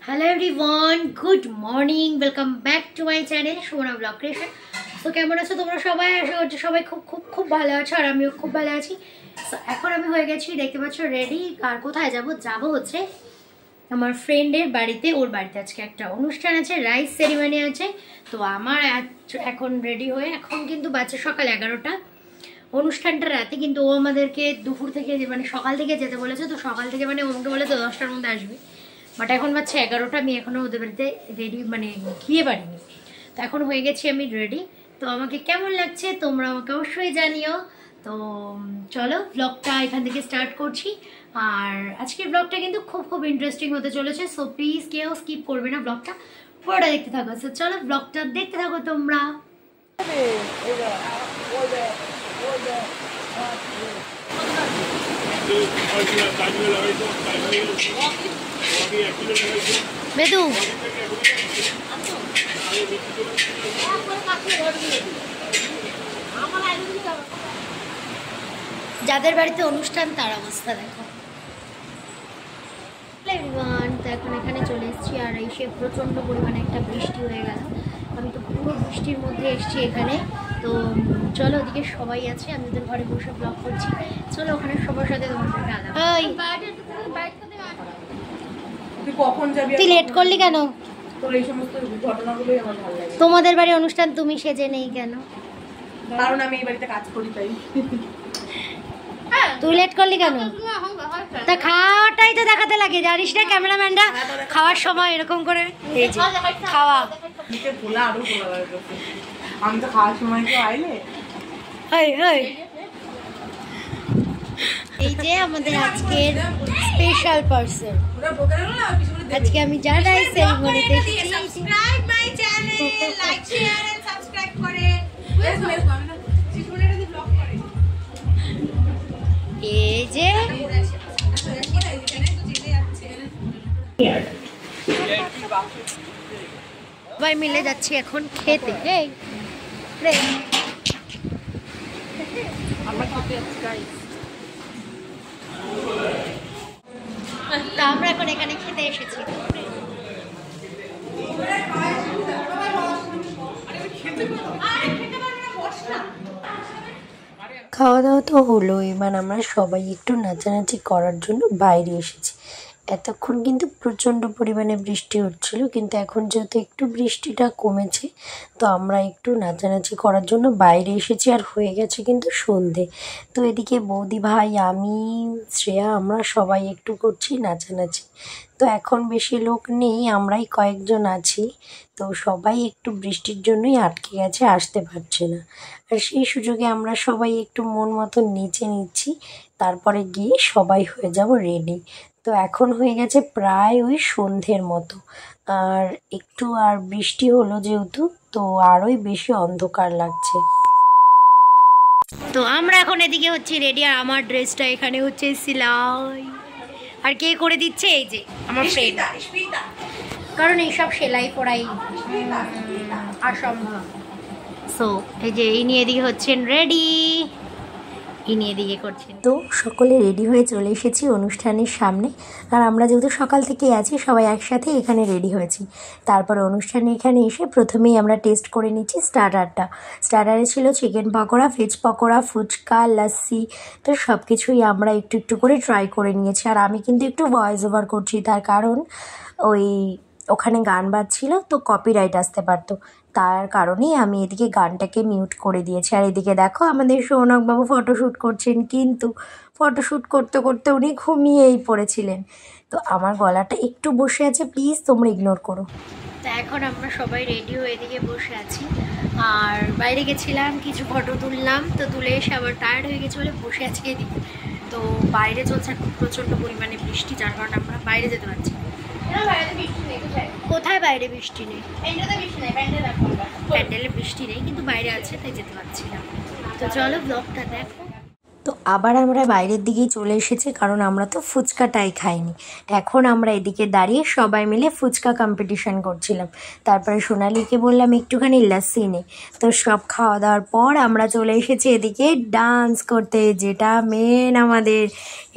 Hello everyone, good morning. Welcome back to my channel Shona Vlog Creation. So কেমন আছো তোমরা সবাই? আশা করছি সবাই খুব খুব খুব ভালো আছো আর আমিও খুব ভালো আছি। সো এখন আমি হয়ে গেছি, দেখতে পাচ্ছ রেডি। আর কোথায় যাব হচ্ছে আমার ফ্রেন্ডের বাড়িতে। ওর বাড়িতে আজকে একটা অনুষ্ঠান আছে, রাইস সেরিমনি আছে। তো আমার এখন রেডি হয়ে, এখন কিন্তু বাজে সকাল 11টা, অনুষ্ঠানটা রাতে, কিন্তু ও আমাদেরকে দুপুর থেকে মানে সকাল থেকে যেতে বলেছে। তো সকাল থেকে মানে ওকে বলে তো 10টার মধ্যে আসবে, বাট এখন বাজছে 11টা। আমি এখনও ওদের বাড়িতে রেডি মানে গিয়ে পারিনি। তো এখন হয়ে গেছি আমি রেডি। তো আমাকে কেমন লাগছে তোমরা আমাকে অবশ্যই জানিও। তো চলো ব্লগটা এখান থেকে স্টার্ট করছি। আর আজকের ব্লগটা কিন্তু খুব খুব ইন্টারেস্টিং হতে চলেছে। সো প্লিজ কেউ স্কিপ করবে না, ব্লগটা পুরোটা দেখতে থাকো। সো চলো ব্লগটা দেখতে থাকো তোমরা। বেদু যাদের বাড়িতে অনুষ্ঠান তার অবস্থা দেখো। তো এখন এখানে চলে এসেছি, আর এসে প্রচণ্ড পরিমাণে একটা বৃষ্টি হয়ে গেল। আমি তো পুরো বৃষ্টির মধ্যে এসেছি এখানে। তো চলো, ওদিকে সবাই আছে, আমি ওদের ঘরে বসে ব্লগ করছি। চলো ওখানে সবার সাথে তোমার সাথে আলাদা। তুই লেট করলি কেন? তোমাদের বাড়ি অনুষ্ঠান, তুমি সেজে নেই কেন? কারণ আমি এই বাড়িতে কাজ করি তাই। তুই লেট করলি কেন? তা খাওয়াটাই তো দেখাতে লাগে, জানিস না ক্যামেরাম্যানরা খাওয়ার সময় এরকম করে এই যে খাওয়া। আমি তো খাওয়ার সময় কেউ আইলে এই যে আমাদের আজকের স্পেশাল পার্সন। আজকে আমি যারাই সেরিমনিতে subscribe my channel, like share and subscribe করে। এই যে সবাই মিলে যাচ্ছি এখন খেতে। আমরা এখন এখানে খেতে এসেছি। খাওয়া দাওয়া তো হলো, এবার আমরা সবাই একটু নাচানাচি করার জন্য বাইরে এসেছি। এতক্ষণ কিন্তু প্রচণ্ড পরিমাণে বৃষ্টি হচ্ছিল, কিন্তু এখন যেহেতু একটু বৃষ্টিটা কমেছে, তো আমরা একটু নাচানাচি করার জন্য বাইরে এসেছি। আর হয়ে গেছে কিন্তু সন্ধে। তো এদিকে বৌদি ভাই, আমি, শ্রেয়া, আমরা সবাই একটু করছি নাচানাচি। তো এখন বেশি লোক নেই, আমরাই কয়েকজন আছি। তো সবাই একটু বৃষ্টির জন্যই আটকে গেছে, আসতে পারছে না। আর সেই সুযোগে আমরা সবাই একটু মন মতো নেচে নিচ্ছি, তারপরে গিয়ে সবাই হয়ে যাব রেডি। তো এখন হয়ে গেছে প্রায় ওই সন্ধ্যের মতো, আর একটু আর বৃষ্টি হলো যেহেতু, তো আরোই বেশি অন্ধকার লাগছে। তো আমরা এখন এদিকে হচ্ছে রেডি, আর আমার ড্রেসটা এখানে হচ্ছে সেলাই। আর কে করে দিচ্ছে? এই যে আমার ফ্রেন্ড, কারণ এইসব সেলাই করাই অসম্ভব। সো এই যে ইনি এদিকে হচ্ছেন রেডি, ইনি এদিকে করছেন। তো সকলে রেডি হয়ে চলে এসেছি অনুষ্ঠানের সামনে। আর আমরা যেহেতু সকাল থেকেই আছি, সবাই একসাথে এখানে রেডি হয়েছি। তারপরে অনুষ্ঠানে এখানে এসে প্রথমেই আমরা টেস্ট করে নিচ্ছি স্টার্টারটা। স্টার্টারে ছিল চিকেন পকোড়া, ভেজ পকোড়া, ফুচকা, লাস্সি। তো সব কিছুই আমরা একটু একটু করে ট্রাই করে নিয়েছি। আর আমি কিন্তু একটু ভয়েস ওভার করছি, তার কারণ ওখানে গান বাজছিল, তো কপিরাইট আসতে পারতো। তার কারণেই আমি এদিকে গানটাকে মিউট করে দিয়েছি। আর এদিকে দেখো আমাদের সৌনকবাবু ফটোশ্যুট করছেন, কিন্তু ফটোশ্যুট করতে করতে উনি ঘুমিয়েই পড়েছিলেন। তো আমার গলাটা একটু বসে আছে, প্লিজ তোমরা ইগনোর করো। তো এখন আমরা সবাই রেডি হয়ে এদিকে বসে আছি। আর বাইরে গেছিলাম, কিছু ফটো তুললাম, তো তুলে এসে আবার টায়ার্ড হয়ে গেছে বলে বসে আছি এদিকে। তো বাইরে চলছে এখন প্রচণ্ড পরিমাণে বৃষ্টি, যার কারণে আমরা বাইরে যেতে পারছি না। কোথায় বাইরে বৃষ্টি নেই? প্যান্ডেলে বৃষ্টি নেই, কিন্তু বাইরে আছে, তাই যেতে পারছি না। তো চলো ব্লগটা দেখো। তো আবার আমরা বাইরের দিকেই চলে এসেছি, কারণ আমরা তো ফুচকাটাই খাইনি। এখন আমরা এদিকে দাঁড়িয়ে সবাই মিলে ফুচকা কম্পিটিশান করছিলাম। তারপরে সোনালিকে বললাম একটুখানি লাস্সি নে। তো সব খাওয়া দাওয়ার পর আমরা চলে এসেছি এদিকে ডান্স করতে, যেটা মেন আমাদের।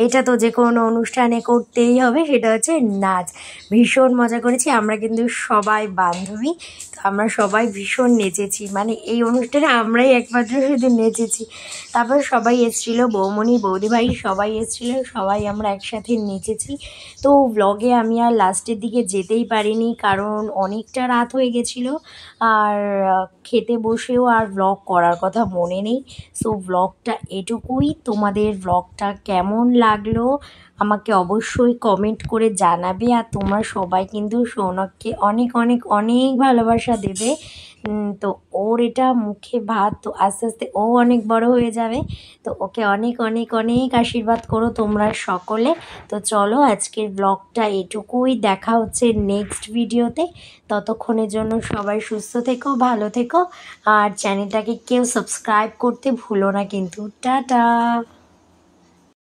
এটা তো যে কোনো অনুষ্ঠানে করতেই হবে, সেটা হচ্ছে নাচ। ভীষণ মজা করেছি আমরা, কিন্তু সবাই বান্ধবী। তো আমরা সবাই ভীষণ নেচেছি, মানে এই অনুষ্ঠানে আমরাই একমাত্র শুধু নেচেছি। তারপর সবাই এসেছিলো, বৌমনি বৌদিভাই সবাই এসেছিলো, সবাই আমরা একসাথে নেচেছি। তো ব্লগে আমি আর লাস্টের দিকে যেতেই পারিনি, কারণ অনেকটা রাত হয়ে গেছিলো। আর খেতে বসেও আর ব্লগ করার কথা মনে নেই। সো ব্লগটা এটুকুই। তোমাদের ব্লগটা কেমন লাগলো আমাকে অবশ্যই কমেন্ট করে জানাবে। আর তোমরা সবাই কিন্তু সৌনককে অনেক অনেক অনেক ভালোবাসা দেবে। তো ওর এটা মুখে ভাত, তো আস্তে আস্তে ও অনেক বড় হয়ে যাবে। তো ওকে অনেক অনেক অনেক আশীর্বাদ করো তোমরা সকলে। তো চলো আজকের ব্লগটা এটুকুই, দেখা হচ্ছে নেক্সট ভিডিওতে। ততক্ষণের জন্য সবাই সুস্থ থেকো, ভালো থেকো, আর চ্যানেলটাকে কেউ সাবস্ক্রাইব করতে ভুলো না কিন্তু। টাটা।